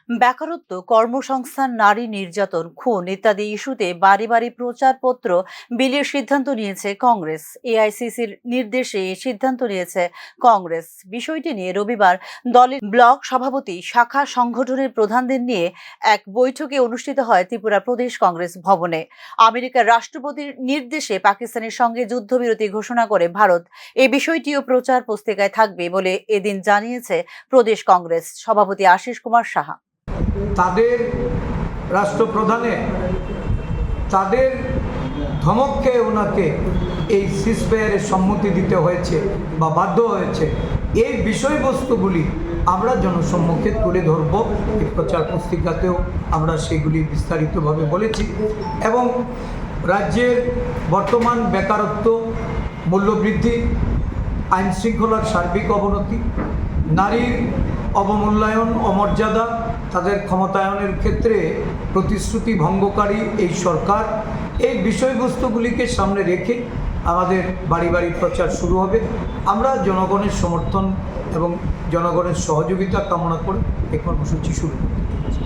বেকারত্ব, কর্মসংস্থান, নারী নির্যাতন, খুন ইত্যাদি ইস্যুতে বাড়ি বাড়ি প্রচারপত্র বিলির সিদ্ধান্ত নিয়েছে কংগ্রেস। এআইসিসির নির্দেশে এই সিদ্ধান্ত নিয়েছে কংগ্রেস। বিষয়টি নিয়ে রবিবার দলের ব্লক সভাপতি, শাখা সংগঠনের প্রধানদের নিয়ে এক বৈঠকে অনুষ্ঠিত হয় ত্রিপুরা প্রদেশ কংগ্রেস ভবনে। আমেরিকার রাষ্ট্রপতির নির্দেশে পাকিস্তানের সঙ্গে যুদ্ধবিরতি ঘোষণা করে ভারত এই বিষয়টিও প্রচার পুস্তিকায় থাকবে বলে এদিন জানিয়েছে প্রদেশ কংগ্রেস সভাপতি আশিস কুমার সাহা। তাদের রাষ্ট্রপ্রধানের তাদের ধমক খেয়ে ওনাকে এই সিজফায়ারের সম্মতি দিতে হয়েছে বা বাধ্য হয়েছে, এই বিষয়বস্তুগুলি আমরা জনসম্মুখে তুলে ধরব। এই প্রচার পুস্তিকাতেও আমরা সেগুলি বিস্তারিতভাবে বলেছি এবং রাজ্যের বর্তমান বেকারত্ব, মূল্যবৃদ্ধি, আইন শৃঙ্খলার সার্বিক অবনতি, নারীর অবমূল্যায়ন, অমর্যাদা, তাদের ক্ষমতায়নের ক্ষেত্রে প্রতিশ্রুতি ভঙ্গকারী এই সরকার, এই বিষয়বস্তুগুলিকে সামনে রেখে আমাদের বাড়ি বাড়ি প্রচার শুরু হবে। আমরা জনগণের সমর্থন এবং জনগণের সহযোগিতা কামনা করে এই কর্মসূচি শুরু করব।